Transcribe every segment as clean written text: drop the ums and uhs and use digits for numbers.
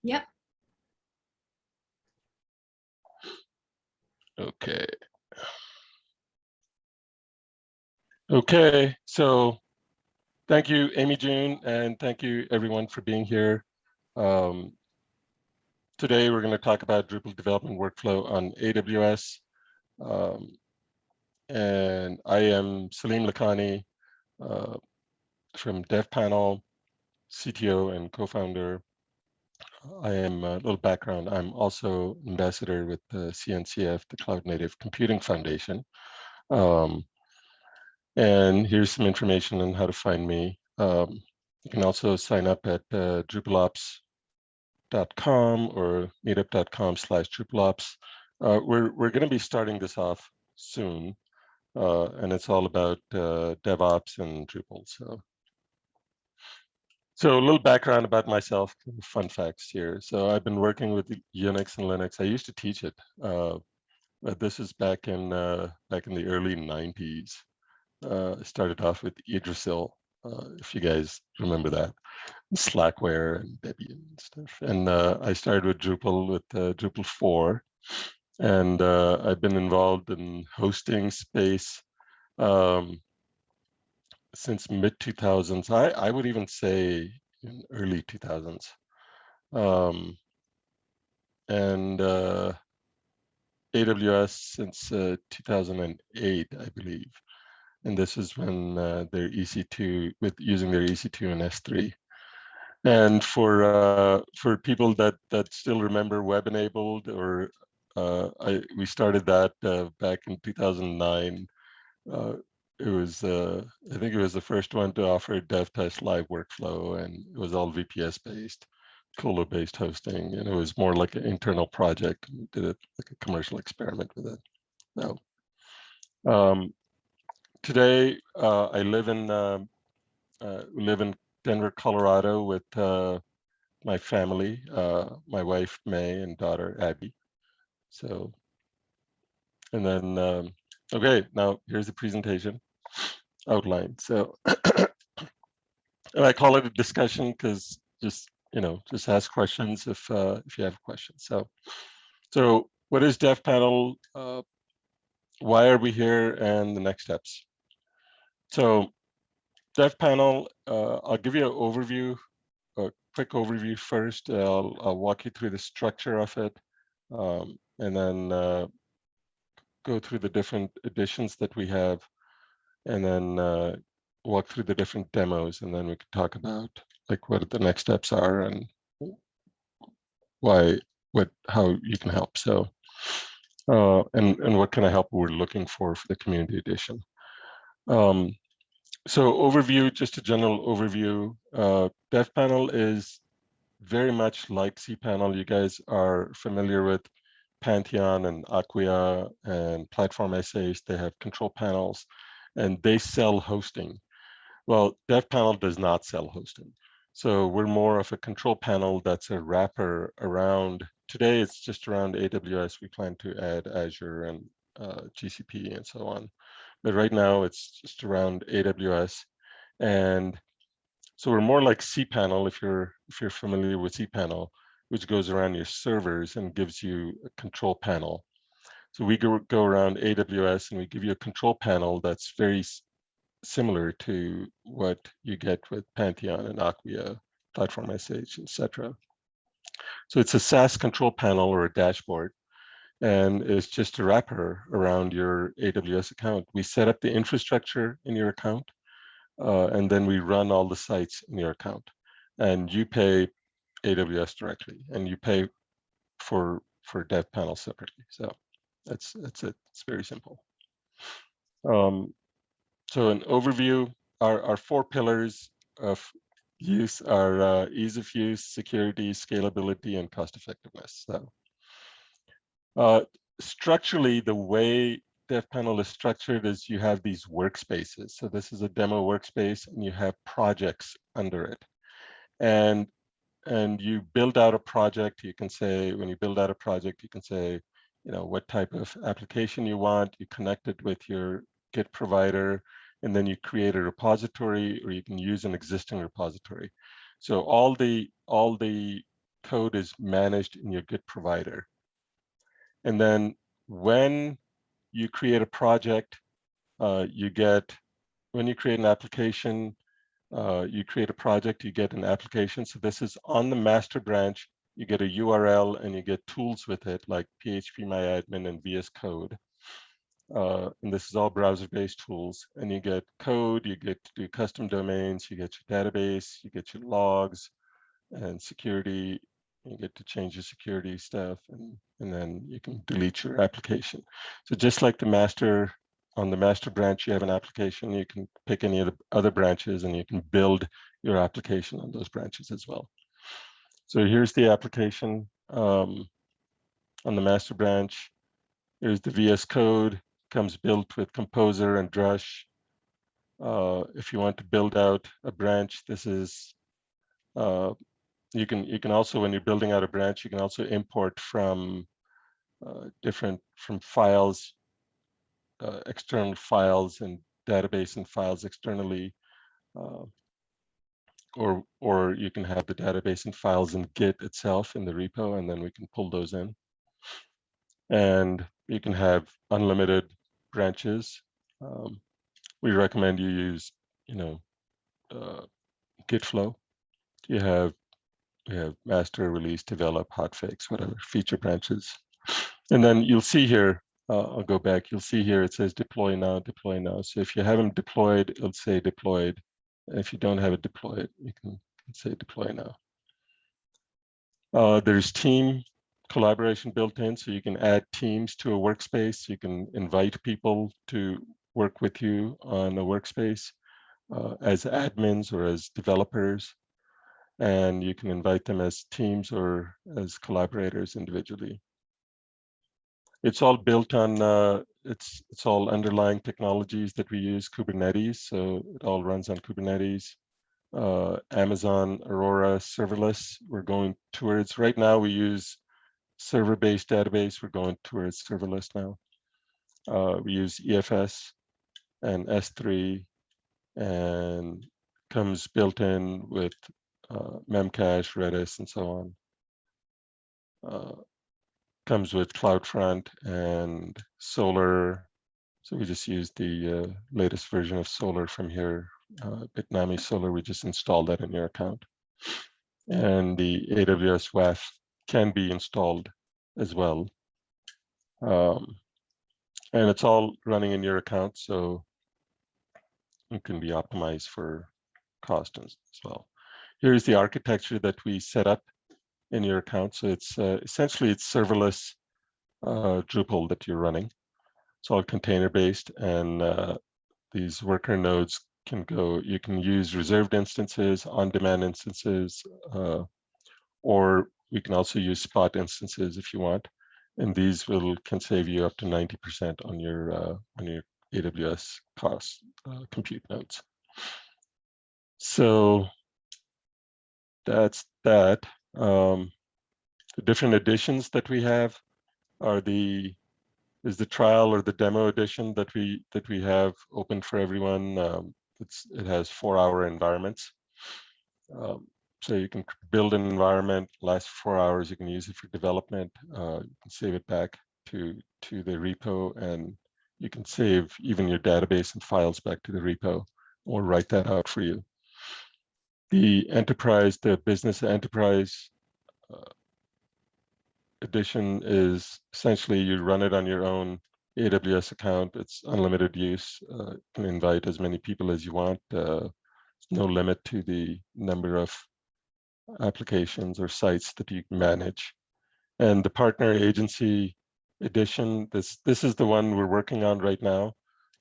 Yep. Okay. Okay, so thank you, Amy June, and thank you everyone for being here. Today we're going to talk about Drupal development workflow on AWS. And I am Salim Lakhani from DevPanel, CTO and co-founder. I am a little background. I'm also ambassador with the CNCF, the Cloud Native Computing Foundation. And here's some information on how to find me. You can also sign up at drupalops.com or meetup.com/drupalops. We're going to be starting this off soon, and it's all about DevOps and Drupal. So a little background about myself, fun facts here. So I've been working with Unix and Linux. I used to teach it. But this is back in the early 90s. I started off with Yggdrasil, if you guys remember that, Slackware and Debian and stuff. And I started with Drupal with Drupal 4. And I've been involved in hosting space since mid-2000s. I would even say in early 2000s. And AWS since 2008, I believe. And this is when their EC2, using their EC2 and S3. And for people that still remember web-enabled, or we started that back in 2009. It was, I think it was the first one to offer DevTest live workflow, and it was all VPS based, Colo-based hosting, and it was more like an internal project. We did it like a commercial experiment with it. Now, today I live in Denver, Colorado with my family, my wife May and daughter Abby. So, and then okay, now here's the presentation outline. So, and I call it a discussion because just ask questions if you have questions. So what is DevPanel? Why are we here? And the next steps. So DevPanel, I'll give you an overview, a quick overview first. I'll walk you through the structure of it, and then go through the different editions that we have, and then walk through the different demos, and then we can talk about like what the next steps are and how you can help. So, and what kind of help we're looking for the community edition. So overview, just a general overview. DevPanel is very much like cPanel. You guys are familiar with Pantheon and Acquia and Platform SAs. They have control panels and they sell hosting. Well, DevPanel does not sell hosting. So we're more of a control panel that's a wrapper around. Today it's just around AWS. We plan to add Azure and GCP and so on. But right now it's just around AWS. And so we're more like cPanel if you're familiar with cPanel, which goes around your servers and gives you a control panel. So we go around AWS and we give you a control panel that's very similar to what you get with Pantheon and Acquia, Platform SH, etc. So it's a SaaS control panel or a dashboard, and it's just a wrapper around your AWS account. We set up the infrastructure in your account, and then we run all the sites in your account, and you pay AWS directly, and you pay for DevPanel separately. So that's it. It's very simple. So an overview, our 4 pillars of use are ease of use, security, scalability, and cost effectiveness. So structurally, the way DevPanel is structured is you have these workspaces. So this is a demo workspace and you have projects under it. And you build out a project. You can say, when you build out a project, you can say, what type of application you want. You connect it with your Git provider, and then you create a repository, or you can use an existing repository. So all the code is managed in your Git provider. And then when you create a project, when you create an application, you create a project, you get an application. So this is on the master branch. You get a URL and you get tools with it like phpmyadmin and VS Code. And this is all browser-based tools. And you get code, you get to do custom domains, you get your database, you get your logs and security. You get to change your security stuff, and then you can delete your application. So just like on the master branch, you have an application, you can pick any of the other branches and you can build your application on those branches as well. So here's the application on the master branch. Here's the VS Code, comes built with Composer and Drush. If you want to build out a branch, this is, you can also, when you're building out a branch, you can also import from files, external files and database and files externally, or you can have the database and files in Git itself in the repo, and then we can pull those in. And you can have unlimited branches. We recommend you use, Git flow. We have master, release, develop, hotfix, whatever, feature branches. And then you'll see here, I'll go back, you'll see here it says deploy now, deploy now. So if you haven't deployed, it'll say deployed. If you don't have it deployed, you can say deploy now. There's team collaboration built in, so you can add teams to a workspace. You can invite people to work with you on a workspace as admins or as developers. And you can invite them as teams or as collaborators individually. It's all built on, it's all underlying technologies that we use, Kubernetes, so it all runs on Kubernetes. Amazon Aurora serverless, we're going towards, right now we use server-based database, we're going towards serverless now. We use EFS and S3, and comes built in with Memcache, Redis, and so on. Comes with CloudFront and Solar. So we just use the latest version of Solar from here. Bitnami Solar, we just installed that in your account. And the AWS WAF can be installed as well. And it's all running in your account, so it can be optimized for cost as well. Here's the architecture that we set up in your account. So it's essentially it's serverless Drupal that you're running. It's all container-based, and these worker nodes can go, you can use reserved instances, on-demand instances, or we can also use spot instances if you want. And these can save you up to 90% on your AWS cost compute nodes. So that's that. The different editions that we have are is the trial or the demo edition that we have open for everyone. It has 4-hour environments. So you can build an environment, lasts 4 hours. You can use it for development. You can save it back to the repo, and you can save even your database and files back to the repo, or write that out for you. The enterprise, the business enterprise edition is essentially you run it on your own AWS account. It's unlimited use. You can invite as many people as you want. There's no limit to the number of applications or sites that you can manage. And the partner agency edition, this is the one we're working on right now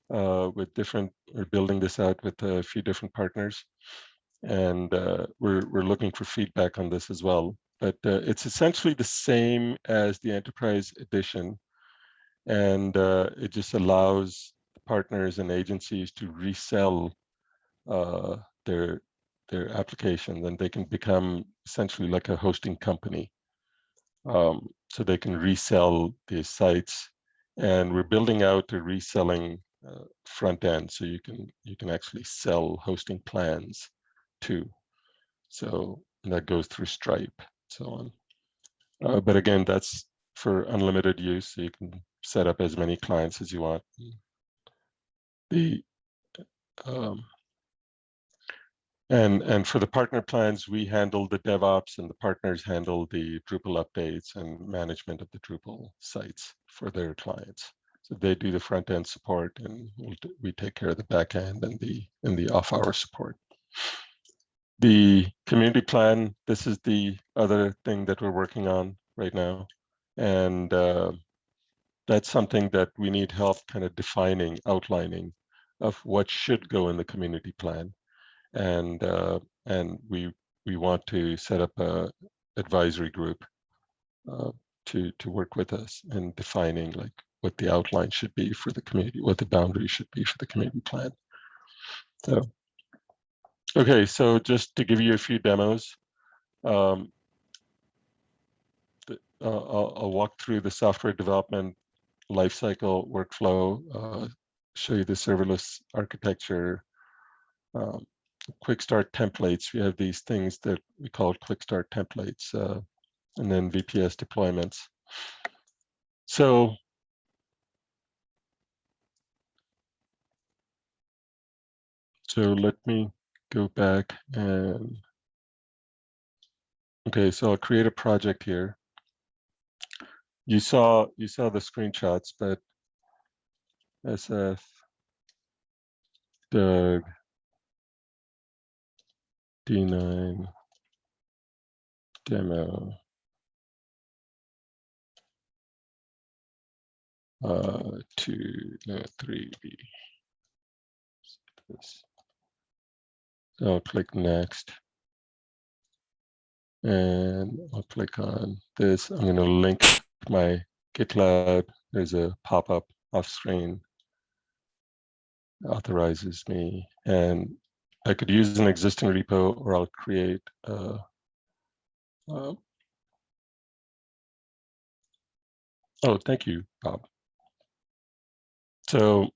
with we're building this out with a few different partners. And we're looking for feedback on this as well. But it's essentially the same as the enterprise edition. And it just allows partners and agencies to resell their applications, and they can become essentially like a hosting company. So they can resell these sites, and we're building out a reselling front end, so you can actually sell hosting plans too. So that goes through Stripe, so on. But again, that's for unlimited use, so you can set up as many clients as you want. The and for the partner plans, we handle the DevOps, and the partners handle the Drupal updates and management of the Drupal sites for their clients. So they do the front end support, and we take care of the back end and the off-hour support. The community plan, this is the other thing that we're working on right now, and that's something that we need help kind of defining, outlining of what should go in the community plan. And we want to set up a advisory group to work with us in defining like what the outline should be for the community, what the boundaries should be for the community plan. So, okay, so just to give you a few demos, I'll walk through the software development lifecycle workflow, show you the serverless architecture, quickstart templates. We have these things that we call quickstart templates, and then VPS deployments. So let me go back and, okay, so I'll create a project here. You saw the screenshots, but SFDUG D9 demo 3B. So I'll click next, and I'll click on this. I'm going to link my GitLab. There's a pop-up off screen, authorizes me, and I could use an existing repo, or I'll create oh, thank you, Bob. So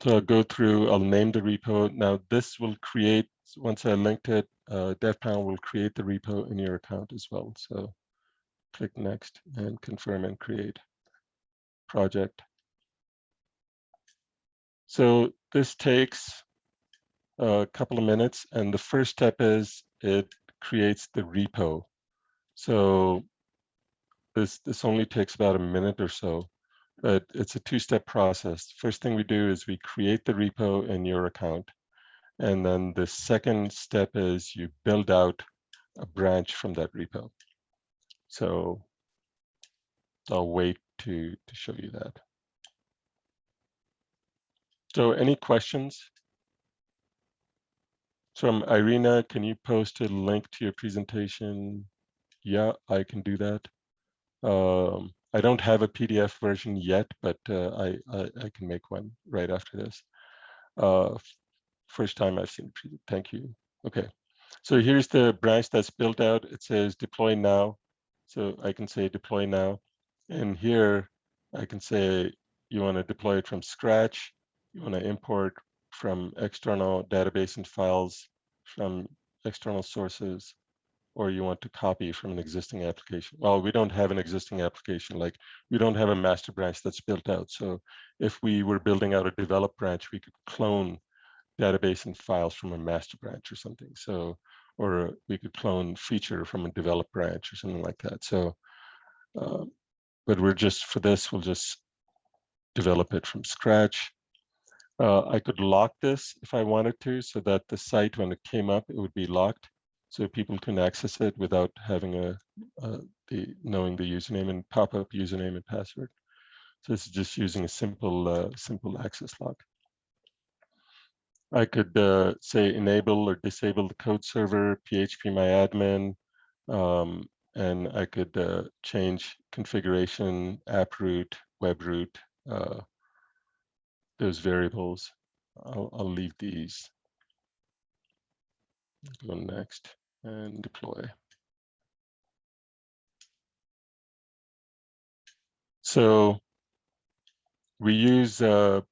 I'll go through, I'll name the repo. Now this will create, once I linked it, DevPanel will create the repo in your account as well. So click next and confirm and create project. So this takes a couple of minutes, and the first step is it creates the repo. So this only takes about a minute or so, but it's a two-step process. First thing we do is we create the repo in your account, and then the second step is you build out a branch from that repo. So I'll wait to show you that. So any questions? From Irina, can you post a link to your presentation? Yeah, I can do that. I don't have a PDF version yet, but I can make one right after this. First time I've seen it. Thank you. Okay, so here's the branch that's built out. It says deploy now. So I can say deploy now. And here I can say you want to deploy it from scratch. You want to import from external database and files from external sources, or you want to copy from an existing application. Well, we don't have an existing application. Like we don't have a master branch that's built out. So if we were building out a develop branch, we could clone database and files from a master branch or something. So, or we could clone feature from a develop branch or something like that. So, but we're just, for this, we'll just develop it from scratch. I could lock this if I wanted to, so that the site, when it came up, it would be locked, so people can access it without having knowing the username and pop-up username and password. So this is just using a simple access lock. I could say enable or disable the code server, phpmyadmin, and I could change configuration, app root, web root, those variables. I'll leave these. Go next and deploy. So we use Terraform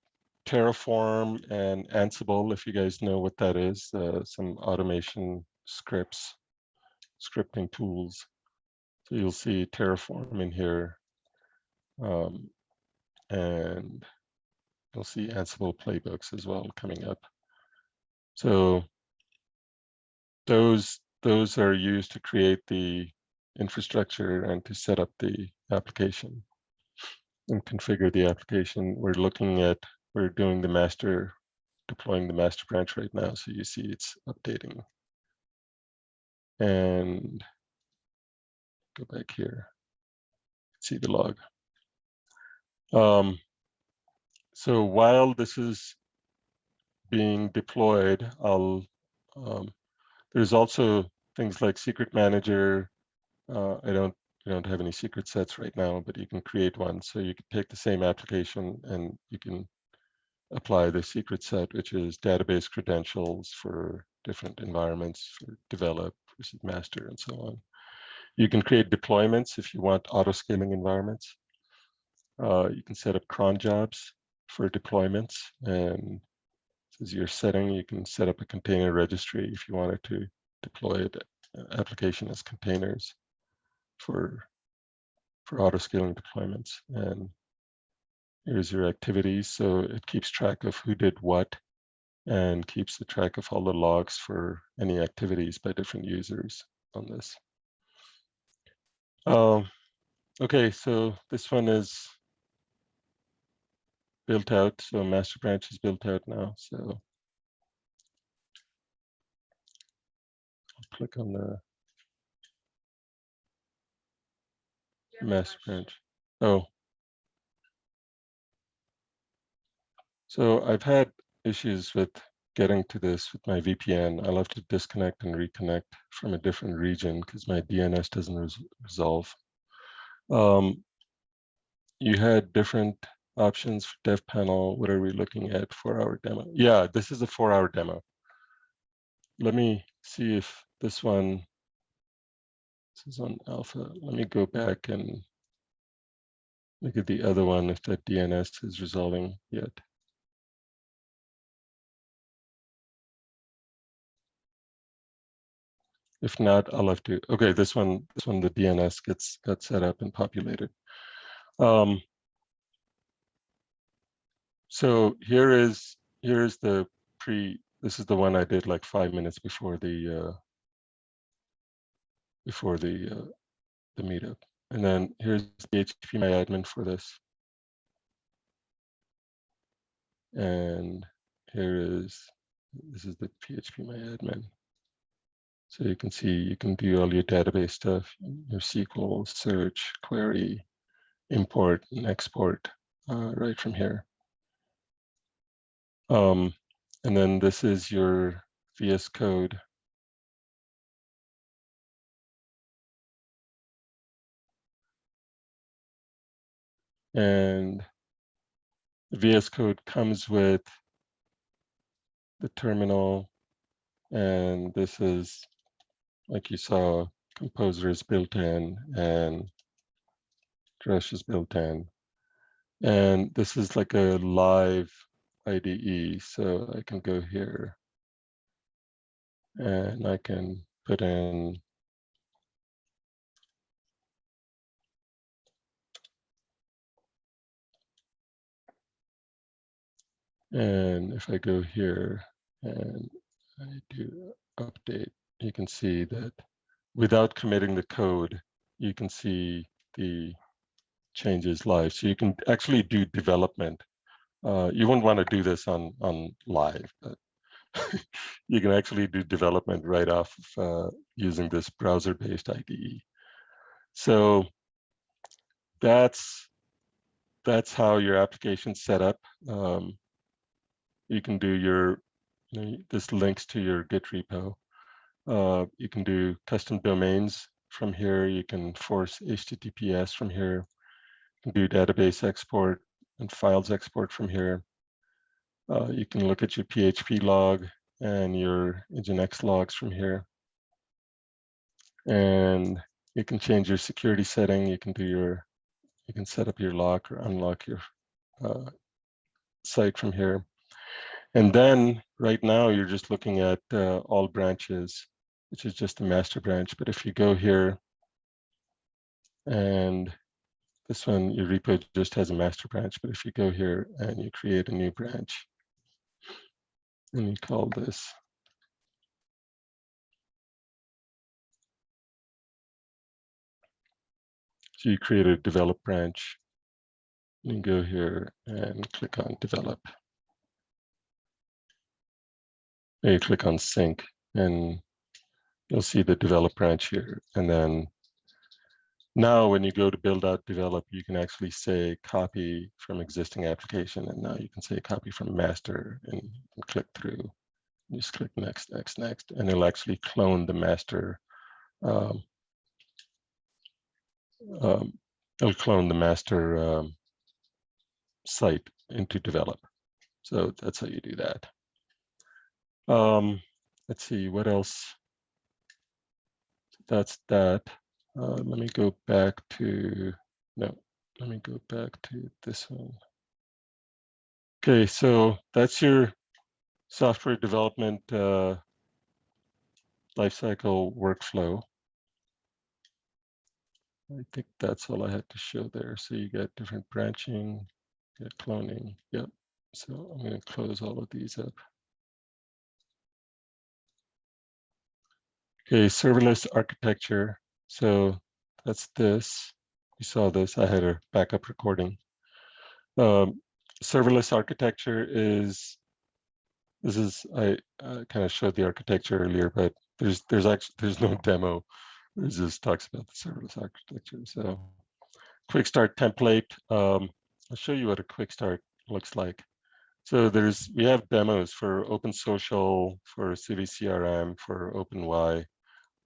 and Ansible, if you guys know what that is, some automation scripts scripting tools. So you'll see Terraform in here, and you'll see Ansible playbooks as well coming up. So those are used to create the infrastructure and to set up the application and configure the application. We're doing the master, deploying the master branch right now. So you see it's updating. And go back here, see the log. So while this is being deployed, there's also things like secret manager. I don't have any secret sets right now, but you can create one. So you can take the same application and you can apply the secret set, which is database credentials for different environments for develop versus master and so on. You can create deployments if you want auto-scaling environments. You can set up cron jobs for deployments, and as your setting, you can set up a container registry if you wanted to deploy an application as containers for auto-scaling deployments. And here's your activities. So it keeps track of who did what and keeps the track of all the logs for any activities by different users on this. Okay, so this one is built out. So master branch is built out now. So I'll click on the master branch. Oh. So I've had issues with getting to this with my VPN. I'll have to disconnect and reconnect from a different region because my DNS doesn't resolve. You had different options for DevPanel. What are we looking at? 4-hour demo. Yeah, this is a 4-hour demo. Let me see if this is on alpha. Let me go back and look at the other one if that DNS is resolving yet. If not, I'll have to. Okay, this one the DNS got set up and populated. So here is the this is the one I did like 5 minutes before the meetup. And then here's phpmyadmin for this. And this is the phpmyadmin. So you can see you can do all your database stuff, your SQL, search, query, import and export right from here. And then this is your VS Code. And the VS Code comes with the terminal, and this is, like you saw, Composer is built in and Drush is built in. And this is like a live IDE, so I can go here and I can put in and if I go here and I do update, you can see that without committing the code, you can see the changes live. So you can actually do development. You wouldn't want to do this on live, but you can actually do development right off of using this browser-based IDE. So that's how your application's set up. You can do this links to your Git repo. You can do custom domains from here. You can force HTTPS from here. You can do database export and files export from here. You can look at your PHP log and your Nginx logs from here. And you can change your security setting. You can set up your lock or unlock your site from here. And then right now you're just looking at all branches. which is just the master branch. But if you go here, and this one, your repo just has a master branch. But if you go here and you create a new branch, and you call this so you create a develop branch, you go here and click on develop. And you click on sync, and you'll see the develop branch here. And then now when you go to build out develop, you can actually say copy from existing application. And now you can say copy from master and click through. You just click next, next, next, and it'll actually clone the master. It'll clone the master site into develop. So that's how you do that. Let's see, what else? That's that. Let me go back to, no, let me go back to this one. Okay, so that's your software development lifecycle workflow. I think that's all I had to show there. So you got different branching, you got cloning. Yep. So I'm going to close all of these up. Okay, serverless architecture. So that's this. You saw this. I had a backup recording. Serverless architecture is, this is, I kind of showed the architecture earlier, but there's no demo. It just talks about the serverless architecture. So quick start template. I'll show you what a quick start looks like. So we have demos for OpenSocial, for CiviCRM, for OpenY.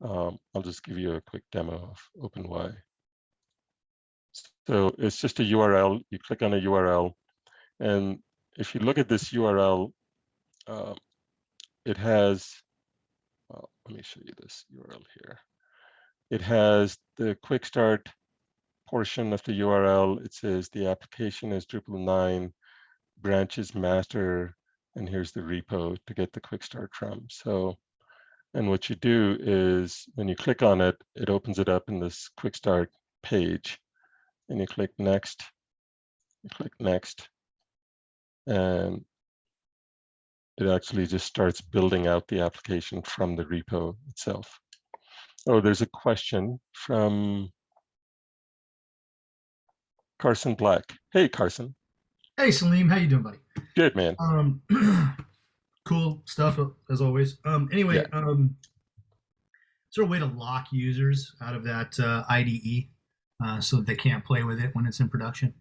I'll just give you a quick demo of OpenY. So it's just a URL. You click on a URL, and if you look at this URL, it has, well, let me show you this URL here. It has the quick start portion of the URL. It says the application is Drupal 9, branches master, and here's the repo to get the quick start from. So, and what you do is when you click on it, it opens it up in this quick start page, and you click next, and it actually just starts building out the application from the repo itself. Oh, there's a question from Carson Black. Hey, Carson. Hey, Salim, how you doing, buddy? Good, man. Cool stuff as always. Yeah. Is there a way to lock users out of that IDE so that they can't play with it when it's in production?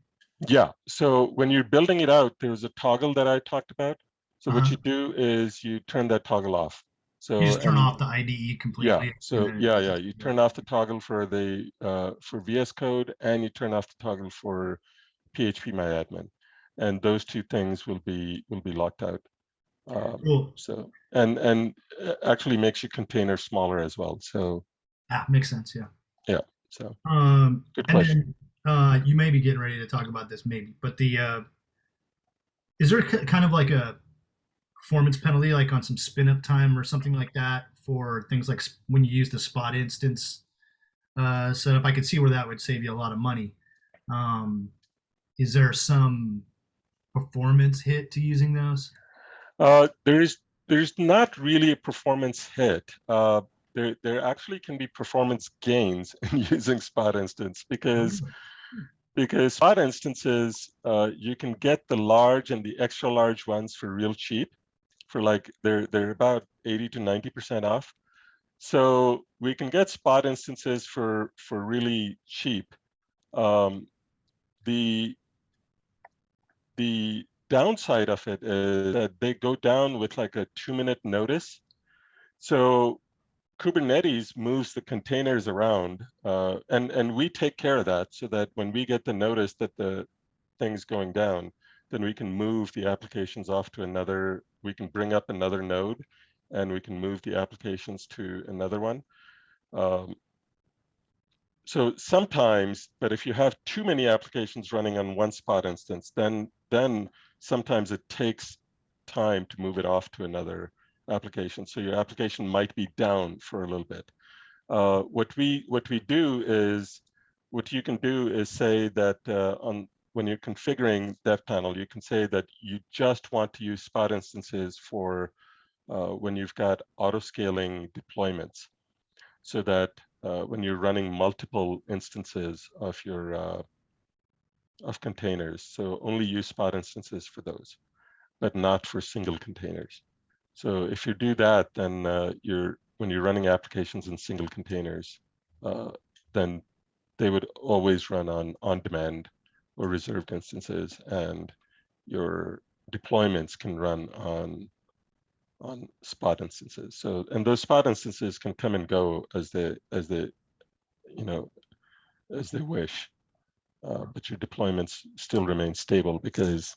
Yeah. So when you're building it out, there's a toggle that I talked about. So what Uh-huh. you do is you turn that toggle off. You So, just turn and off the IDE yeah, completely, and so then it yeah, doesn't. you Yeah. turn off the toggle for the for VS Code, and you turn off the toggle for phpmyadmin, and those two things will be locked out. Cool. So and actually makes your container smaller as well. So Ah, makes sense. Yeah. yeah, so good And question. then you may be getting ready to talk about this, maybe, but is there kind of like a performance penalty, like on some spin up time or something like that, for things like when you use the spot instance setup? I could see where that would save you a lot of money. Um, is there some performance hit to using those? There's not really a performance hit. There actually can be performance gains in using spot instance because spot instances, you can get the large and the extra large ones for real cheap, for like they're about 80 to 90% off. So we can get spot instances for really cheap. The downside of it is that they go down with like a 2-minute notice. So Kubernetes moves the containers around, and we take care of that so that when we get the notice that the thing's going down, then we can move the applications off to another, we can bring up another node, and we can move the applications to another one. So sometimes, but if you have too many applications running on one spot instance, then sometimes it takes time to move it off to another application. So your application might be down for a little bit. What we do is, what you can do is say that when you're configuring DevPanel, you can say that you just want to use spot instances for when you've got auto-scaling deployments, so that when you're running multiple instances of your of containers, so only use spot instances for those, but not for single containers. So if you do that, then when you're running applications in single containers, then they would always run on demand or reserved instances, and your deployments can run on spot instances. So, and those spot instances can come and go as they you know as they wish, but your deployments still remain stable because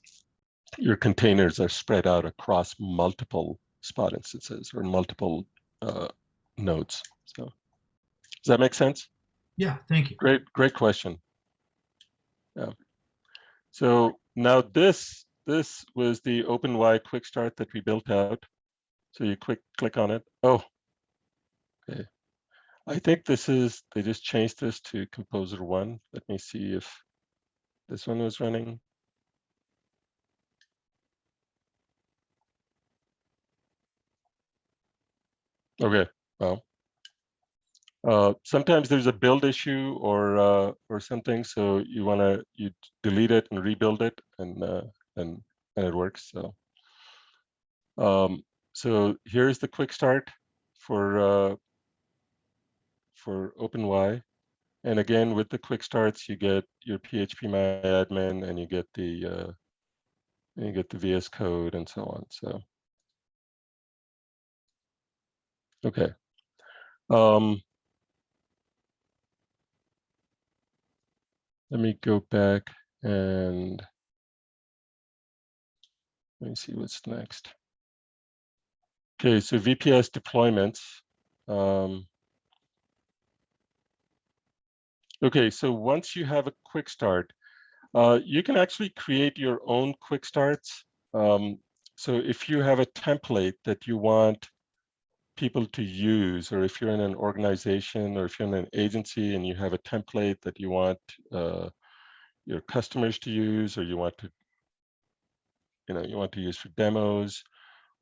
your containers are spread out across multiple spot instances or multiple nodes. So does that make sense? Yeah, thank you. Great question. Yeah. So now this was the OpenY quickstart that we built out. So you click on it. Oh, okay. I think this is, they just changed this to Composer 1. Let me see if this one was running. Okay, well, sometimes there's a build issue or something, so you delete it and rebuild it, and it works. So here's the quick start for OpenY, and again with the quick starts you get your phpmyadmin and you get the VS Code and so on. So okay. Let me go back and let me see what's next. Okay, so VPS deployments. Okay, so once you have a quick start, you can actually create your own quick starts. So if you have a template that you want people to use, or if you're in an organization or if you're in an agency and you have a template that you want your customers to use, or you want to use for demos,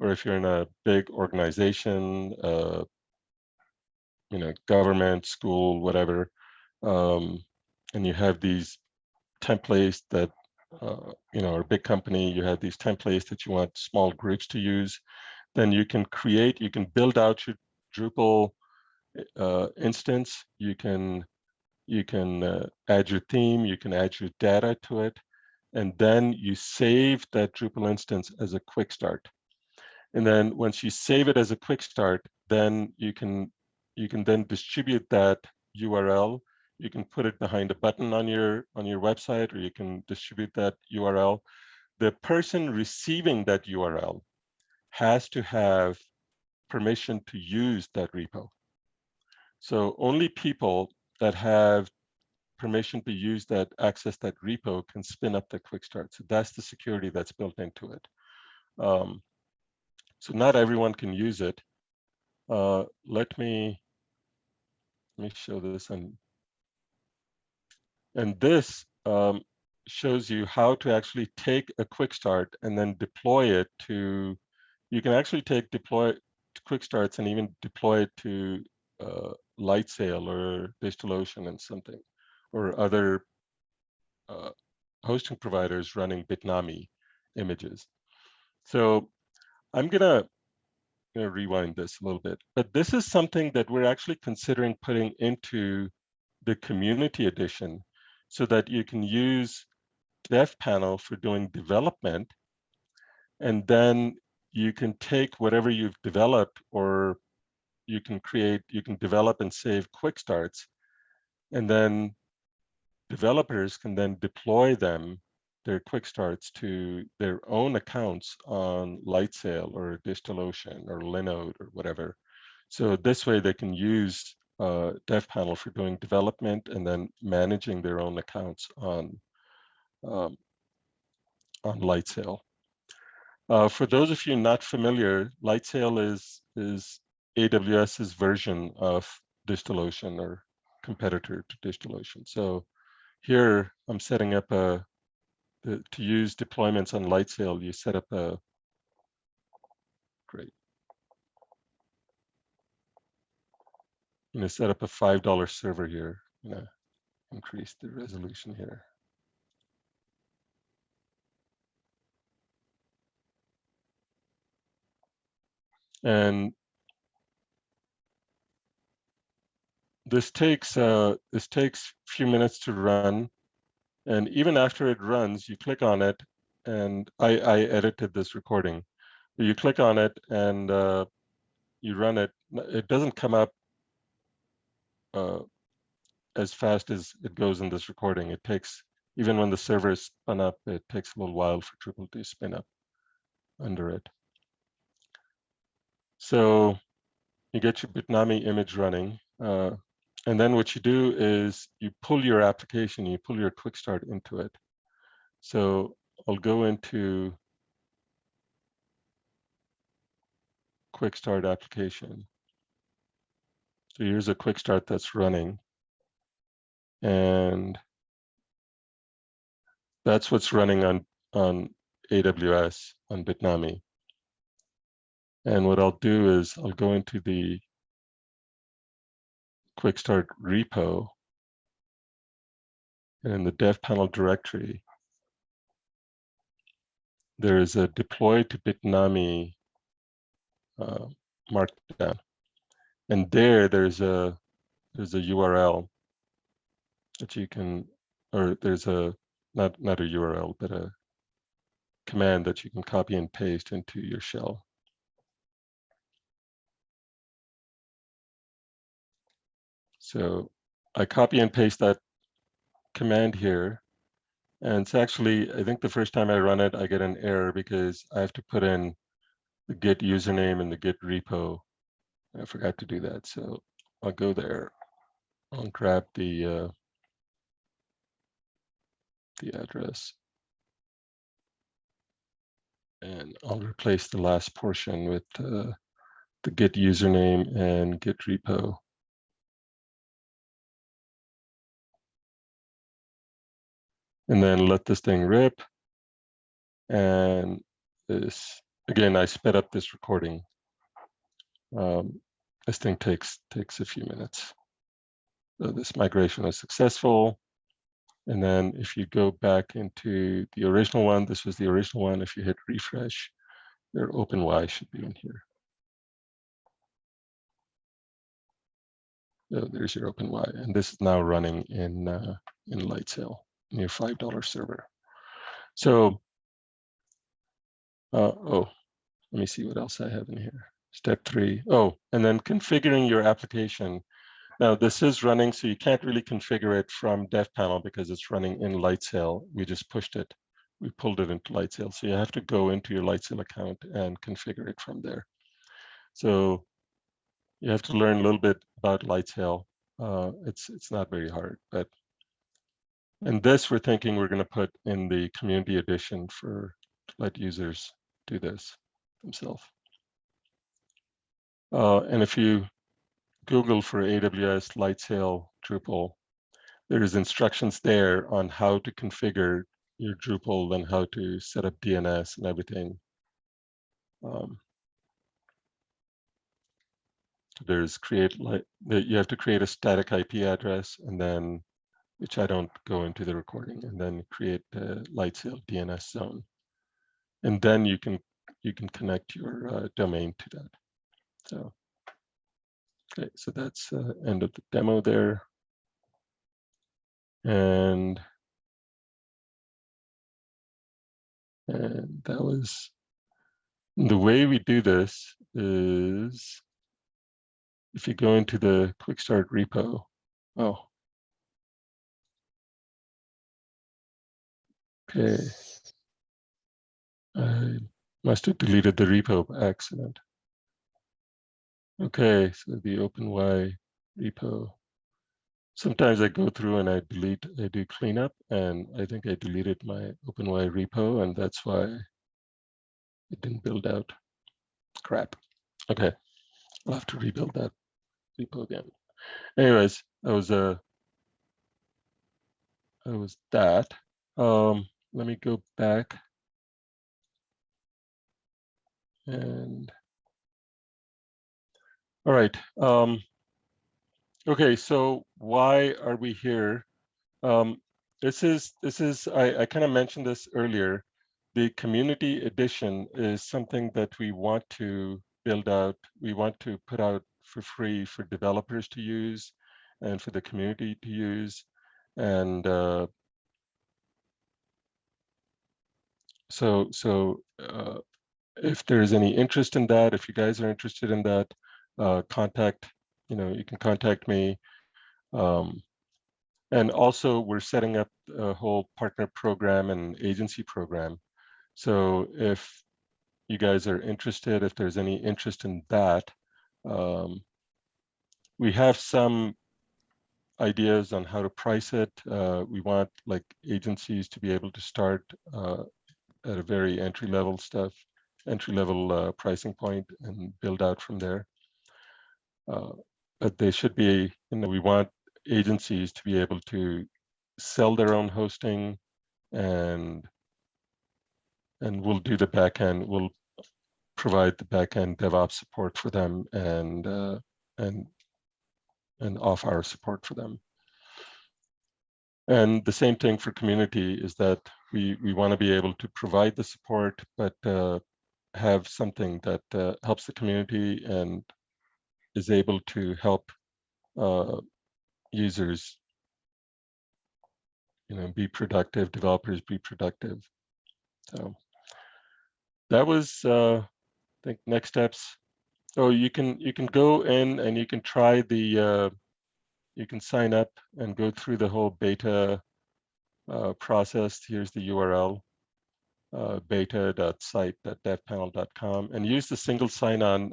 or if you're in a big organization, government, school, whatever, and you have these templates that, or a big company, you have these templates that you want small groups to use, then you can build out your Drupal instance. You can add your theme, you can add your data to it, and then you save that Drupal instance as a quick start. And then once you save it as a quick start, then you can then distribute that URL. You can put it behind a button on your website, or you can distribute that URL. The person receiving that URL has to have permission to use that repo. So only people that have permission to use access that repo can spin up the quick start. So that's the security that's built into it. So not everyone can use it. Let me show this, and this shows you how to actually take a quick start and then deploy it to. You can actually take quick starts and even deploy it to Lightsail or DigitalOcean and something, or other hosting providers running Bitnami images. So I'm gonna rewind this a little bit, but this is something that we're actually considering putting into the community edition, so that you can use DevPanel for doing development, and then you can take whatever you've developed, or you can develop and save quick starts, and then developers can then deploy their quick starts to their own accounts on Lightsail or DigitalOcean or Linode or whatever. So this way they can use DevPanel for doing development and then managing their own accounts on Lightsail. For those of you not familiar, Lightsail is AWS's version of DigitalOcean or competitor to DigitalOcean. So here I'm setting up to use deployments on Lightsail. You set up set up a $5 server here. Increase the resolution here. And this takes a few minutes to run. And even after it runs, you click on it, and I edited this recording. You click on it and you run it. It doesn't come up as fast as it goes in this recording. It takes, even when the server is spun up, it takes a little while for Drupal to spin up under it. So you get your Bitnami image running. And then what you do is you pull your application, you pull your quickstart into it. So I'll go into quickstart application. So here's a quickstart that's running. And that's what's running on AWS, on Bitnami. And what I'll do is I'll go into the quickstart repo, and in the DevPanel directory, there is a deploy to Bitnami markdown. And there's a URL that you can, or there's a, not a URL, but a command that you can copy and paste into your shell. So I copy and paste that command here. And it's actually, I think the first time I run it, I get an error because I have to put in the Git username and the Git repo. I forgot to do that. So I'll go there. I'll grab the address. And I'll replace the last portion with the Git username and Git repo. And then let this thing rip. And this, again, I sped up this recording. This thing takes a few minutes. So this migration was successful. And then if you go back into the original one, this was the original one. If you hit refresh, your openy should be in here. So there's your openy, and this is now running in Lightsail, in your $5 server. So, let me see what else I have in here. Step 3. Oh, and then configuring your application. Now this is running, so you can't really configure it from DevPanel because it's running in Lightsail. We just pushed it. We pulled it into Lightsail. So you have to go into your Lightsail account and configure it from there. So you have to learn a little bit about Lightsail. It's not very hard, but and this we're thinking we're going to put in the community edition to let users do this themselves. And if you Google for AWS Lightsail Drupal, there's instructions there on how to configure your Drupal and how to set up DNS and everything. There's you have to create a static IP address, and then, which I don't go into the recording, and then create a Lightsail DNS zone. And then you can connect your domain to that. So, okay, so that's end of the demo there. And that was, the way we do this is, if you go into the quickstart repo, okay. I must have deleted the repo by accident. Okay, so the openy repo. Sometimes I go through and I do cleanup, and I think I deleted my openy repo, and that's why it didn't build out. Crap. Okay, I'll have to rebuild that repo again. Anyways, that was that. Let me go back and all right. Okay, so why are we here? This is I kind of mentioned this earlier. The community edition is something that we want to build out. We want to put out for free for developers to use and for the community to use. And if there's any interest in that, if you guys are interested in that, you can contact me. And also, we're setting up a whole partner program and agency program. So if you guys are interested, if there's any interest in that, we have some ideas on how to price it. We want like agencies to be able to start at a very entry-level pricing point and build out from there. But they should be, we want agencies to be able to sell their own hosting, and we'll do the backend. We'll provide the backend DevOps support for them and off our support for them. And the same thing for community is that we want to be able to provide the support, but have something that helps the community and is able to help users, be productive, developers be productive. So that was, I think, next steps. So you can go in and you can try the, you can sign up and go through the whole beta process. Here's the URL, beta.site.devpanel.com, and use the single sign-on.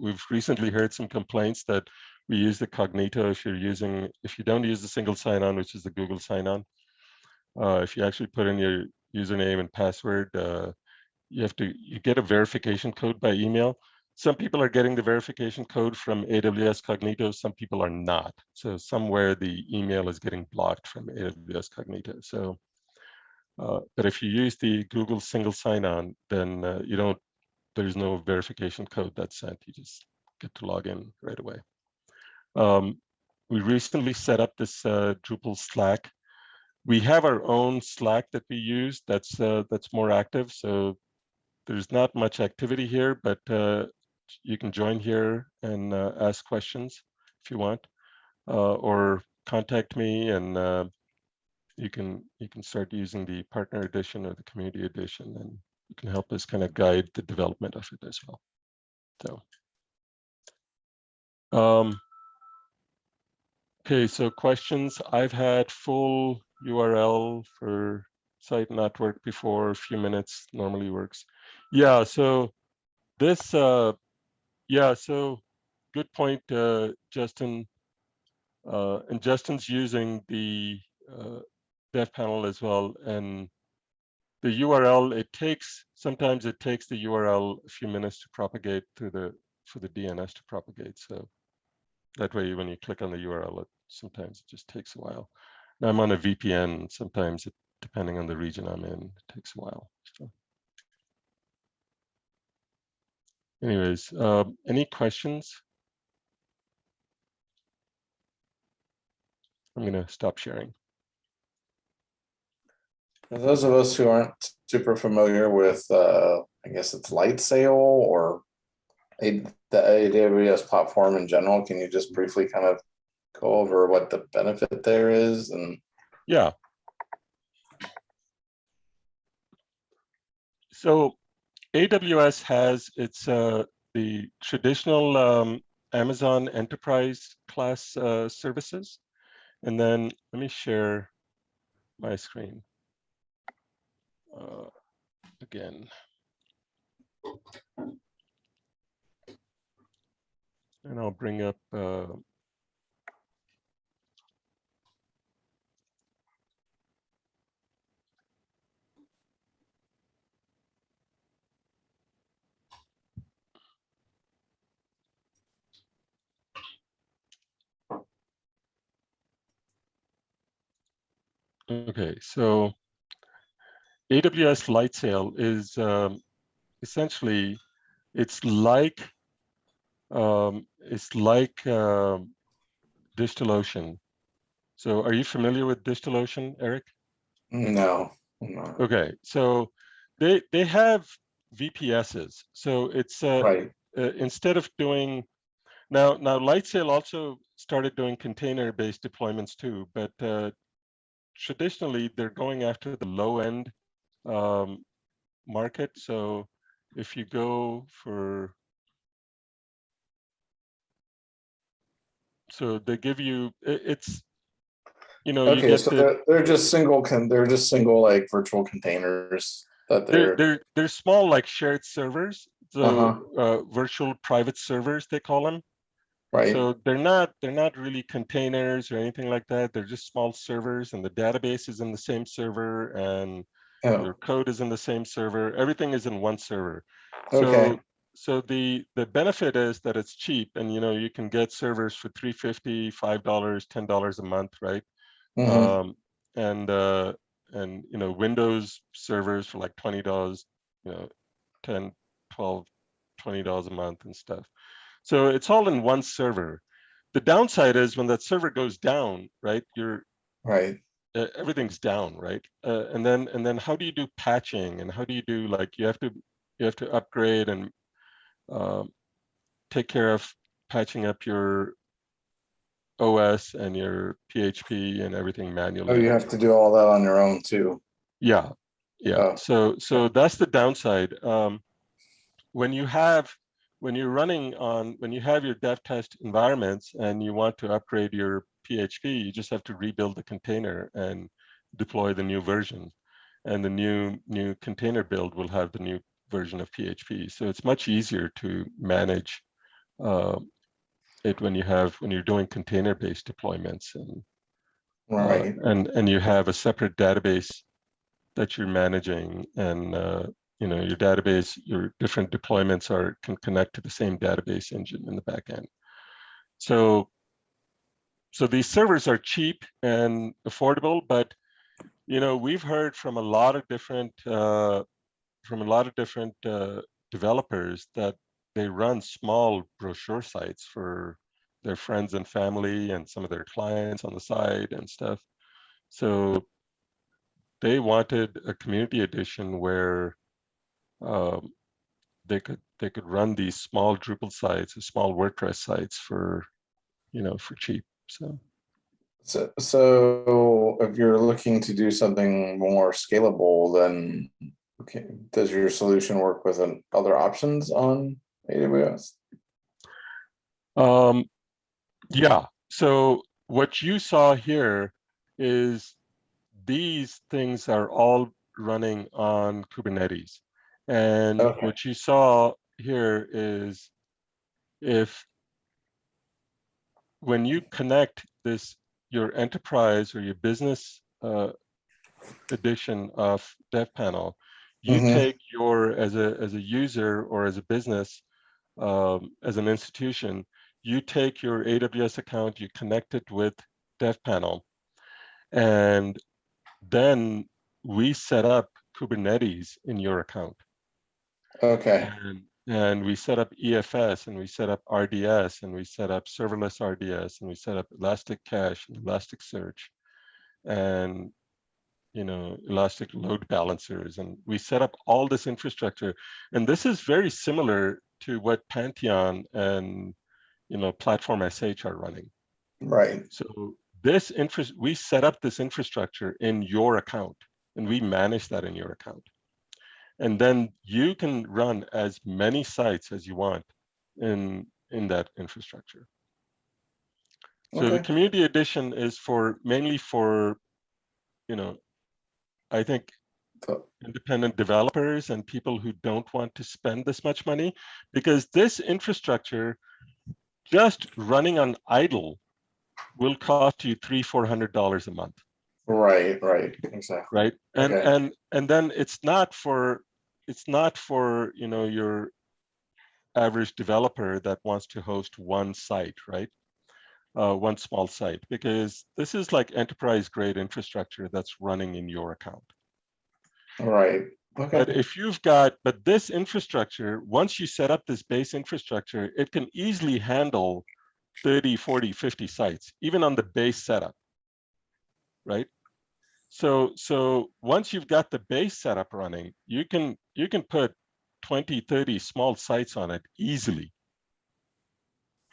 We've recently heard some complaints that we use the Cognito if you don't use the single sign-on, which is the Google sign-on. If you actually put in your username and password, you get a verification code by email. Some people are getting the verification code from AWS Cognito, some people are not. So somewhere the email is getting blocked from AWS Cognito. So, but if you use the Google single sign-on, then there's no verification code that's sent. You just get to log in right away. We recently set up this Drupal Slack. We have our own Slack that we use that's more active. So there's not much activity here, but you can join here and ask questions if you want, or contact me, and you can start using the partner edition or the community edition, and you can help us kind of guide the development of it as well. So, okay, so questions. I've had full URL for site not worked before. A few minutes normally works. Yeah, so this, yeah, so good point, Justin. And Justin's using the DevPanel as well. And the URL, sometimes it takes the URL a few minutes to propagate for the DNS to propagate. So that way, when you click on the URL, sometimes it just takes a while. Now I'm on a VPN. Sometimes, depending on the region I'm in, it takes a while. So. Anyways, any questions? I'm going to stop sharing. For those of us who aren't super familiar with, I guess it's Lightsail or the AWS platform in general, can you just briefly kind of go over what the benefit there is? And yeah. So AWS has the traditional Amazon enterprise class services. And then let me share my screen again. And I'll bring up Okay, so AWS Lightsail is essentially it's like DigitalOcean. So are you familiar with DigitalOcean, Eric? No, I'm not. Okay, so they have VPSs. So it's Right. instead of doing now Lightsail also started doing container-based deployments too, but traditionally they're going after the low end um, market. So if you go for, so they give you it's you Okay, get so the they're just single like virtual containers that they're small like shared servers, so uh-huh, virtual private servers they call them. right. So they're not really containers or anything like that. They're just small servers, and the database is in the same server, and Oh, your code is in the same server. Everything is in one server. okay. So the benefit is that it's cheap, and you can get servers for $3.50, $5, $10 a month, right? Mm-hmm. Um, and Windows servers for like $20, 10, 12, $20 a month and stuff. So it's all in one server. The downside is when that server goes down, right? Right. Everything's down, right? And then how do you do patching, and how do you do, like, you have to upgrade and um, take care of patching up your OS and your PHP and everything Oh, manually. you have to do all that on your own too. Yeah, yeah. Oh, So that's the downside. When you have when you're running on when you have your dev test environments and you want to upgrade your PHP, you just have to rebuild the container and deploy the new version, and the new container build will have the new version of PHP. So it's much easier to manage uh, it when you're doing container-based deployments, right. and you have a separate database that you're managing, and your database, your different deployments can connect to the same database engine in the back end. So these servers are cheap and affordable, but we've heard from a lot of different developers that they run small brochure sites for their friends and family and some of their clients on the side and stuff. So they wanted a community edition where um, they could run these small Drupal sites, small WordPress sites for cheap. So if you're looking to do something more scalable, then okay, does your solution work with other options on AWS? Um, yeah. So what you saw here is these things are all running on Kubernetes. And Okay. what you saw here is if when you connect your enterprise or your business edition of DevPanel, you Mm-hmm. take as a user or as a business, as an institution, you take your AWS account, you connect it with DevPanel, and then we set up Kubernetes in your account. Okay. And we set up EFS, and we set up RDS, and we set up serverless RDS, and we set up Elastic Cache and Elasticsearch, and Elastic load balancers, and we set up all this infrastructure. And this is very similar to what Pantheon and Platform SH are running. Right. So we set up this infrastructure in your account, and we manage that in your account. And then you can run as many sites as you want in that infrastructure. So the Okay. community edition is mainly for, I think, So- independent developers and people who don't want to spend this much money, because this infrastructure just running on idle will cost you $300-400 a month, Right. Right. Exactly. right? And Okay. and then it's not for your average developer that wants to host one site, right? one small site, because this is like enterprise grade infrastructure that's running in your account. Right. Okay. But if you've got, but this infrastructure, once you set up this base infrastructure, it can easily handle 30, 40, 50 sites, even on the base setup, right? So once you've got the base setup running, you can put 20, 30 small sites on it easily,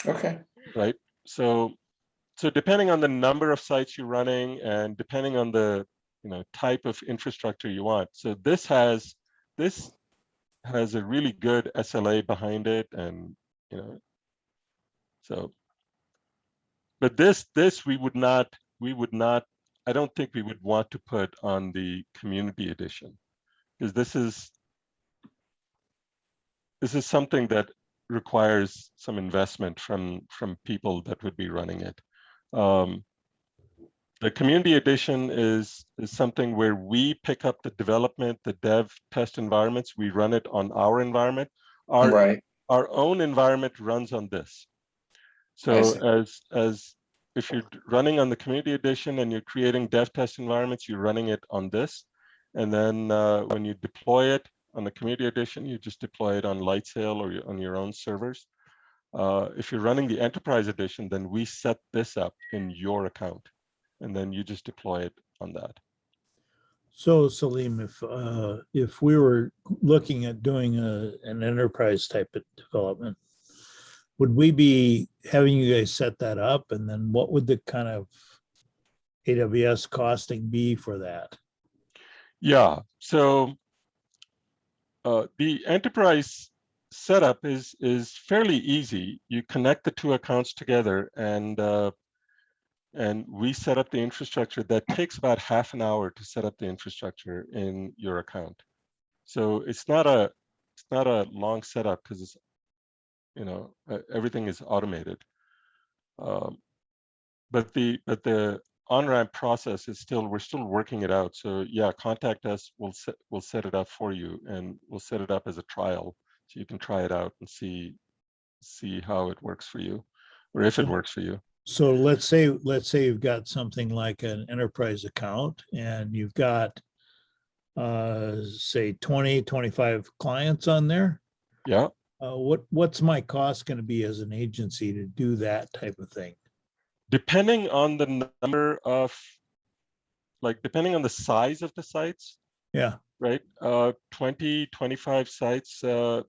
Okay. right? So depending on the number of sites you're running and depending on the type of infrastructure you want. So this has a really good SLA behind it, and so. But this we would not. I don't think we would want to put on the community edition, because this is something that requires some investment from people that would be running it. The community edition is something where we pick up the development, the dev test environments, we run it on our environment. Right. Our own environment runs on this. So as if you're running on the community edition and you're creating dev test environments, you're running it on this. And then when you deploy it on the community edition, you just deploy it on Lightsail or on your own servers. If you're running the enterprise edition, then we set this up in your account, and then you just deploy it on that. So Salim, if we were looking at doing an enterprise type of development, would we be having you guys set that up? And then what would the kind of AWS costing be for that? Yeah, so the enterprise setup is fairly easy. You connect the two accounts together, and we set up the infrastructure. That takes about half an hour to set up the infrastructure in your account. So it's not a long setup, because it's everything is automated. But the on-ramp process is we're still working it out. So yeah, contact us. We'll set it up for you, and we'll set it up as a trial, so you can try it out and see how it works for you, or if it works for you. So let's say you've got something like an enterprise account, and you've got say 20, 25 clients on there. Yeah. What's my cost going to be as an agency to do that type of thing? Depending on the number of, depending on the size of the sites. Yeah. Right. 20, 25 sites. I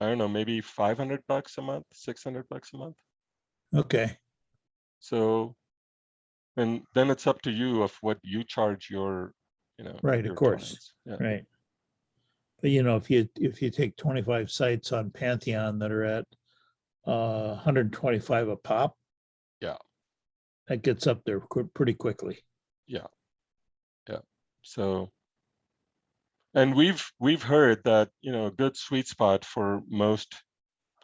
don't know, maybe $500 a month, $600 a month. Okay. So, and then it's up to you of what you charge your, right, your of course. clients. Yeah. Right. But if you take 25 sites on Pantheon that are at 125 a pop, yeah, that gets up there pretty quickly. Yeah. So, and we've heard that a good sweet spot for most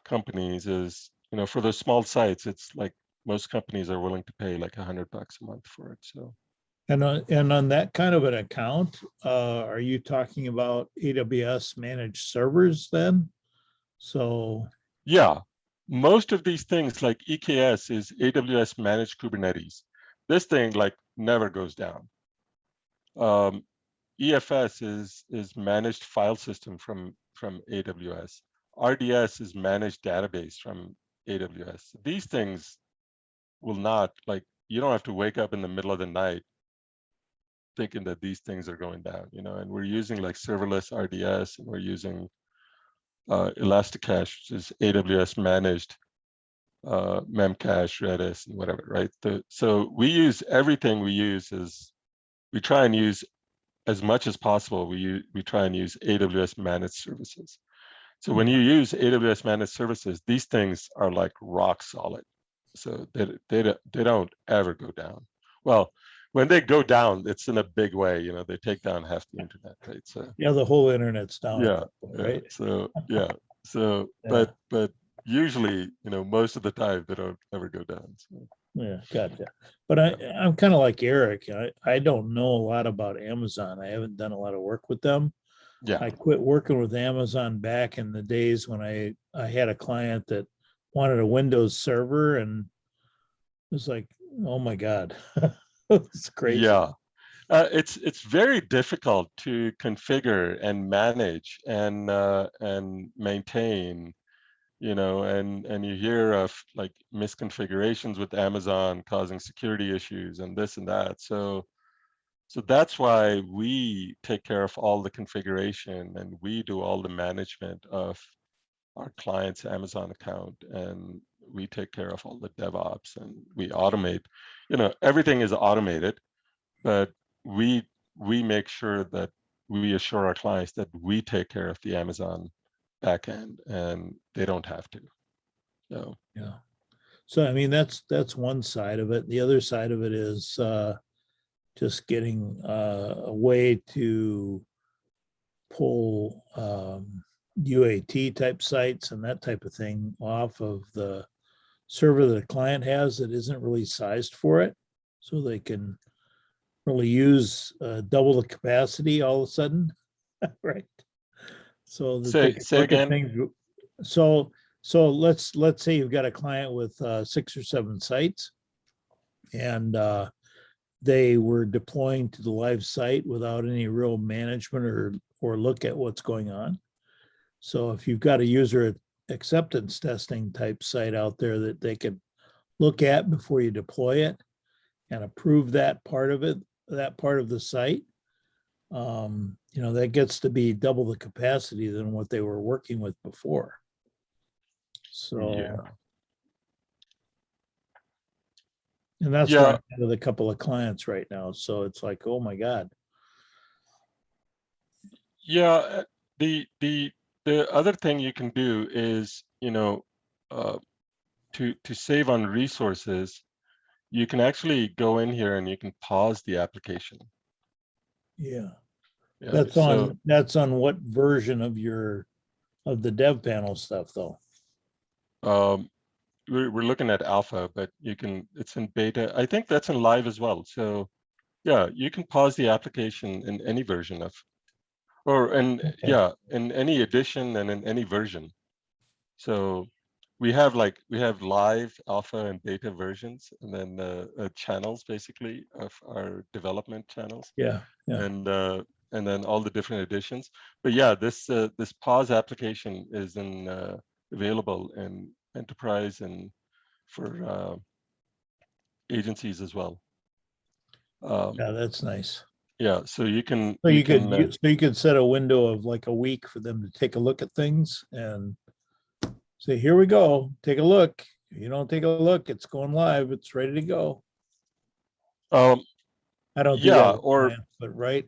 companies is for those small sites, it's like most companies are willing to pay like $100 a month for it. So. And on that kind of an account, are you talking about AWS managed servers then? So yeah, most of these things like EKS is AWS managed Kubernetes. This thing never goes down. EFS is managed file system from AWS. RDS is managed database from AWS. These things will not, you don't have to wake up in the middle of the night thinking that these things are going down, and we're using serverless RDS, and we're using Elasticache, which is AWS managed Memcache, Redis, and whatever, right? So we use everything we try and use as much as possible. We try and use AWS managed services. So when you use AWS managed services, these things are like rock solid. So they don't ever go down. Well, when they go down, it's in a big way. They take down half the internet, right? So yeah, the whole internet's down. yeah, right. So yeah. So Yeah. but usually, most of the time they don't ever go down. So. Yeah, gotcha. But I'm kind of like Eric. I don't know a lot about Amazon. I haven't done a lot of work with them. Yeah. I quit working with Amazon back in the days when I had a client that wanted a Windows server, and It's like, oh my God, it's crazy. Yeah. It's very difficult to configure and manage and maintain, and you hear of like misconfigurations with Amazon causing security issues and this and that. So that's why we take care of all the configuration and we do all the management of our client's Amazon account, and we take care of all the DevOps, and we automate. Everything is automated, but we make sure that we assure our clients that we take care of the Amazon backend and they don't have to. So Yeah. So I mean, that's one side of it. The other side of it is just getting a way to pull UAT type sites and that type of thing off of the server that the client has that isn't really sized for it, so they can really use double the capacity all of a sudden, right? So that they can say look at again. things. So let's say you've got a client with 6 or 7 sites, and they were deploying to the live site without any real management or look at what's going on. So if you've got a user acceptance testing type site out there that they can look at before you deploy it and approve that part of it, that part of the site, that gets to be double the capacity than what they were working with before. So, Yeah. And that's Yeah. why I'm with a couple of clients right now. So it's like, oh my God. Yeah. The other thing you can do is, to save on resources, you can actually go in here and you can pause the application. Yeah. Yeah. That's on what version of the DevPanel stuff though? We're looking at alpha, but it's in beta. I think that's in live as well. So yeah, you can pause the application in any version of, in any edition and in any version. So we have live, alpha, and beta versions, and then channels basically of our development channels. Yeah. And then all the different editions. But yeah, this pause application is available in enterprise and for agencies as well. Yeah, that's nice. Yeah, so you can. So you could set a window of like a week for them to take a look at things and say, here we go, take a look. If you don't take a look, it's going live, it's ready to go. I don't do that, clients, but right.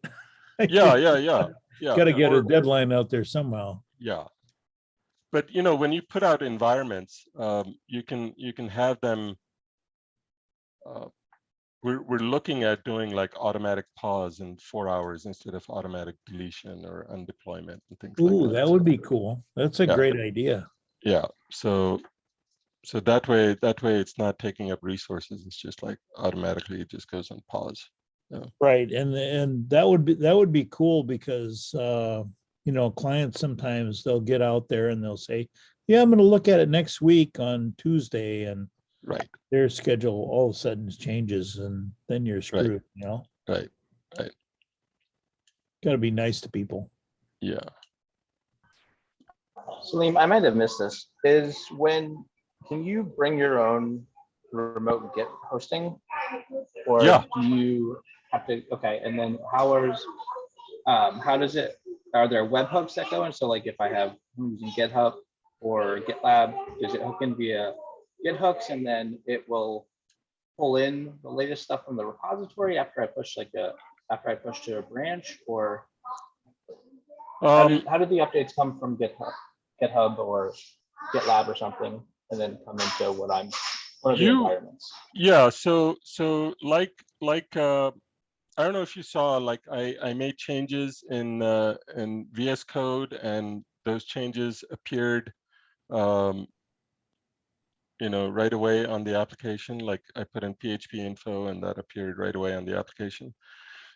Yeah. Got to get a deadline out there somehow. Yeah, but when you put out environments, you can have them. We're looking at doing like automatic pause in 4 hours instead of automatic deletion or undeployment and things like that. That would be cool. That's a great idea. Yeah. So that way it's not taking up resources. It's just like automatically it just goes on pause. Yeah. Right. And that would be cool because clients sometimes they'll get out there and they'll say, yeah, I'm going to look at it next week on Tuesday, and right, their schedule all of a sudden changes and then you're screwed, Right. Got to be nice to people. Yeah. Salim, I might have missed this. Can you bring your own remote Git hosting? Or do you have to, okay, and then how does it, are there webhooks that go in? So like if I'm using GitHub or GitLab, does it hook in via Git hooks and then it will pull in the latest stuff from the repository after I push to a branch, or how do the updates come from GitHub or GitLab or something and then come into one of the environments? Yeah, so like I don't know if you saw, like I made changes in VS Code, and those changes appeared right away on the application. Like I put in PHP info and that appeared right away on the application.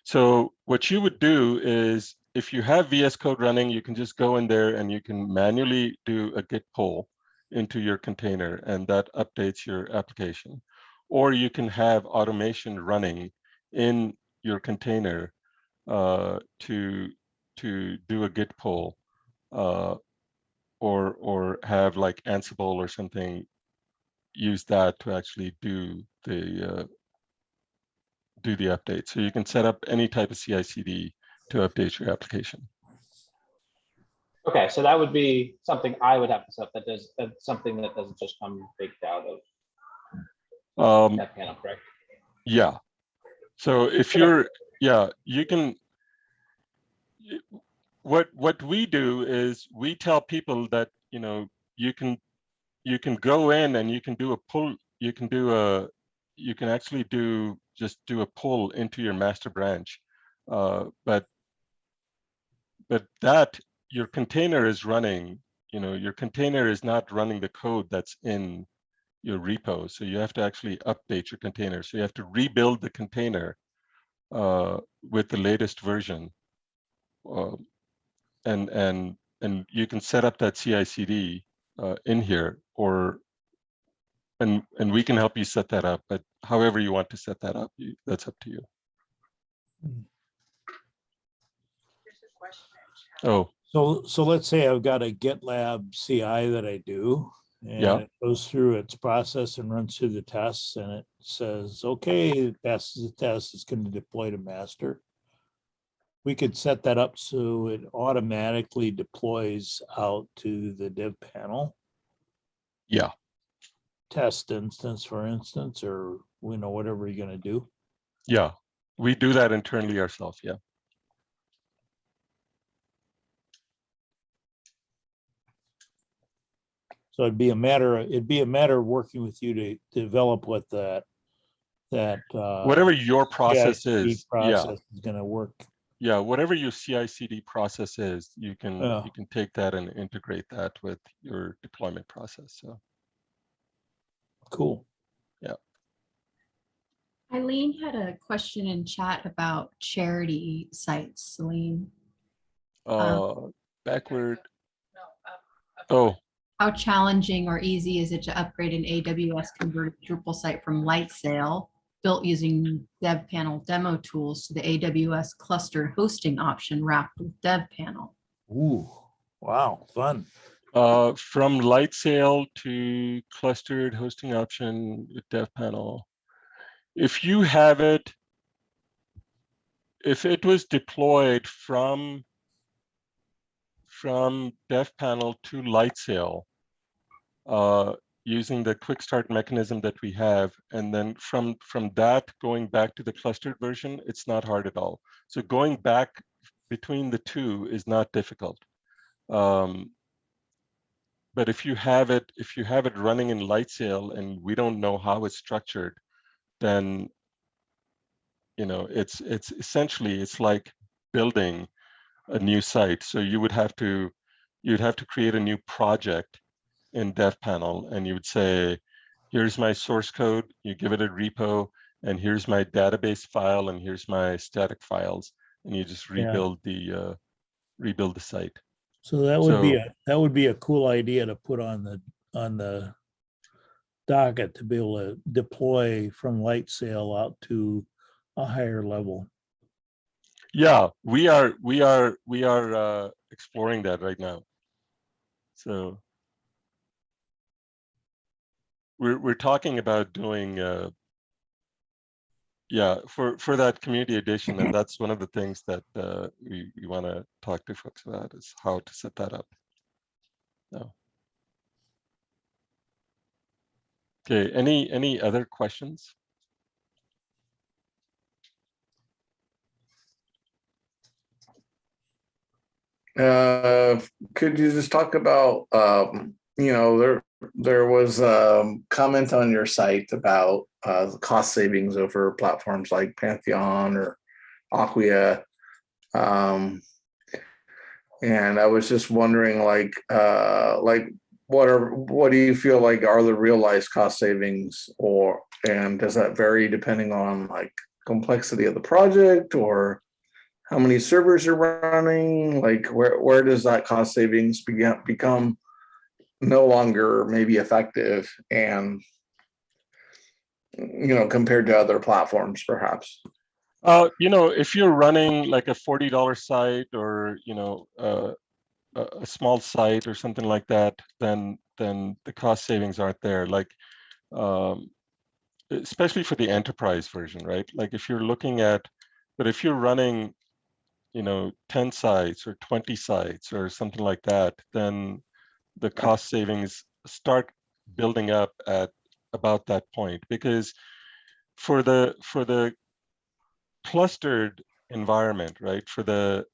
So what you would do is, if you have VS Code running, you can just go in there and you can manually do a git pull into your container, and that updates your application. or you can have automation running in your container to do a git pull, or have like Ansible or something use that to actually do the update. So you can set up any type of CI/CD to update your application. Okay, so that would be something I would have to set. That's something that doesn't just come baked out of that panel, correct? Yeah. So if you're, you can. What we do is we tell people that you can go in and you can do a pull. You can actually do a pull into your master branch, but that your container is running. Your container is not running the code that's in your repo. So you have to actually update your container. So you have to rebuild the container with the latest version, and you can set up that CI/CD in here, and we can help you set that up. But however you want to set that up, that's up to you. Oh. So let's say I've got a GitLab CI that I do, and it goes through its process and runs through the tests, and it says, okay, it passes the test, it's going to deploy to master. We could set that up so it automatically deploys out to the dev panel. Yeah. Test instance, for instance, or whatever you're going to do. Yeah, we do that internally ourselves. Yeah. So it'd be a matter of working with you to develop what that whatever your process CI/CD is. process is going to work. Yeah, whatever your CI/CD process is, you can take that and integrate that with your deployment process. So cool. Yeah. Eileen had a question in chat about charity sites, Salim. Backward. Oh. How challenging or easy is it to upgrade an AWS converted Drupal site from Lightsail, built using DevPanel demo tools, to the AWS clustered hosting option wrapped with DevPanel? Ooh, wow, fun. From Lightsail to clustered hosting option with DevPanel. If you have it, if it was deployed from DevPanel to Lightsail, using the quickstart mechanism that we have, and then from that going back to the clustered version, it's not hard at all. So going back between the two is not difficult. But if you have it running in Lightsail and we don't know how it's structured, then it's essentially, it's like building a new site. So you'd have to create a new project in DevPanel, and you would say, here's my source code, you give it a repo, and here's my database file, and here's my static files, and you just rebuild the site. So that would be a cool idea to put on the docket, to be able to deploy from Lightsail out to a higher level. Yeah, we are exploring that right now. So we're talking about doing for that community edition, and that's one of the things that we want to talk to folks about, is how to set that up. No. Okay, any other questions? Could you just talk about, there was a comment on your site about the cost savings over platforms like Pantheon or Acquia. And I was just wondering, what do you feel like are the realized cost savings, and does that vary depending on complexity of the project, or how many servers you're running? Where does that cost savings become no longer maybe effective? And compared to other platforms, perhaps? If you're running like a $40 site or a small site or something like that, then the cost savings aren't there. Like especially for the enterprise version, right? Like if you're looking at, but if you're running 10 sites or 20 sites or something like that, then the cost savings start building up at about that point. Because for the clustered environment, right, for the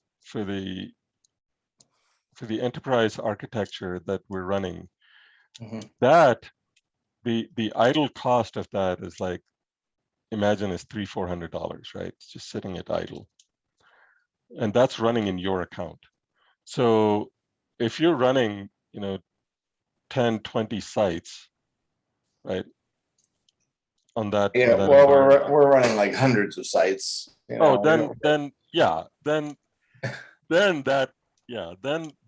enterprise architecture that we're running, that the idle cost of that is like, imagine it's $300-400, right? It's just sitting at idle, and that's running in your account. So if you're running 10-20 sites, right, on that Well, environment. we're running like hundreds of sites. Then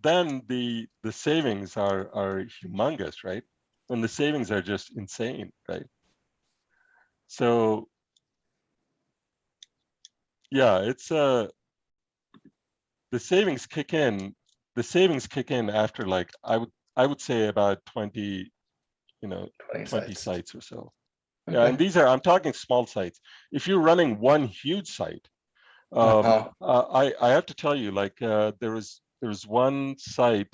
the savings are humongous, right? And the savings are just insane, right? So yeah, it's the savings kick in. The savings kick in after, like, I would say about 20 sites or so. Okay. Yeah, and I'm talking small sites. If you're running one huge site, I have to tell you, like, there was one site.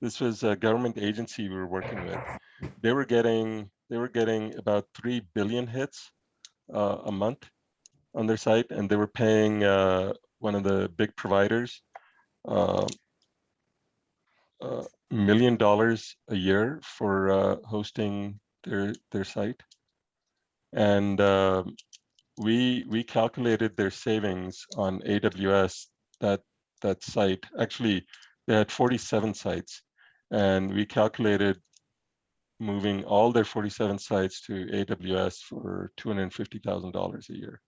This was a government agency we were working with. They were getting about 3 billion hits a month on their site, and they were paying one of the big providers $1 million a year for hosting their site. And we calculated their savings on AWS. That site, actually, they had 47 sites, and we calculated moving all their 47 sites to AWS for $250,000 a year.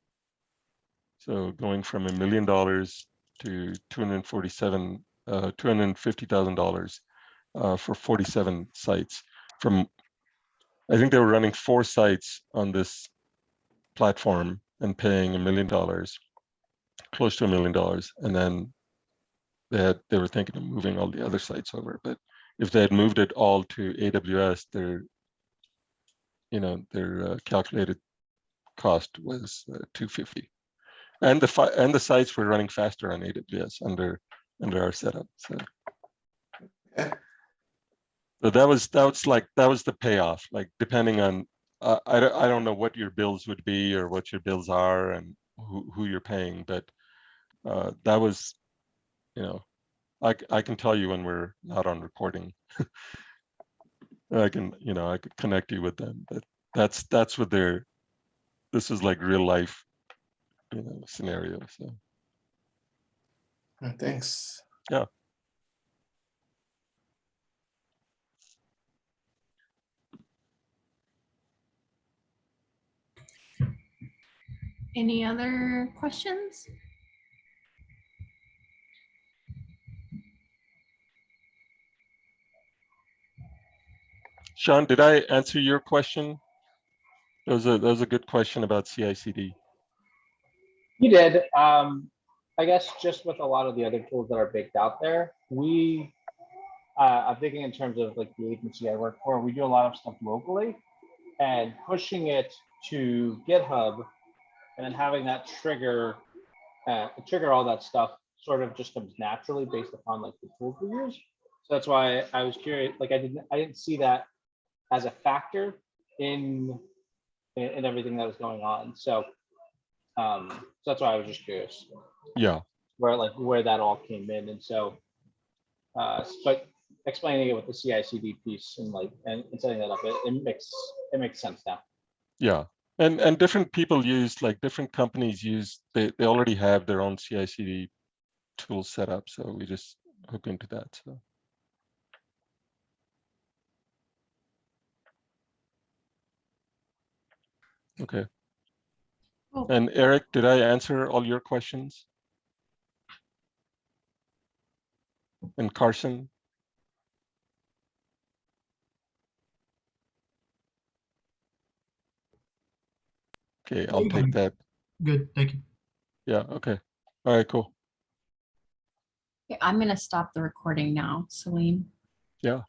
So going from $1 million to $250,000 for 47 sites. I think they were running 4 sites on this platform and paying $1 million, close to $1 million, and then they were thinking of moving all the other sites over. But if they had moved it all to AWS, their calculated cost was $250, and the sites were running faster on AWS under our setup. So. So that was the payoff. Like, depending on I don't know what your bills would be or what your bills are and who you're paying, but that was, I can tell you when we're not on recording. I could connect you with them, but that's what this is like real life, scenario. So thanks. Yeah. Any other questions? Sean, did I answer your question? That was a good question about CI/CD. You did. I guess just with a lot of the other tools that are baked out there, I'm thinking in terms of like the agency I work for, we do a lot of stuff locally, and pushing it to GitHub and then having that trigger all that stuff sort of just comes naturally based upon like the tools we use. So that's why I was curious. Like, I didn't see that as a factor in everything that was going on. So that's why I was just curious. Yeah. Where that all came in. And so, but explaining it with the CI/CD piece and setting that up, it makes sense now. Yeah. And different people use, like, different companies use, they already have their own CI/CD tools set up. So we just hook into that. So. Okay. Cool. And Eric, did I answer all your questions? And Carson? Okay, I'll take that. Good, thank you. Yeah, okay. All right, cool. Okay, I'm gonna stop the recording now, Salim. Yeah.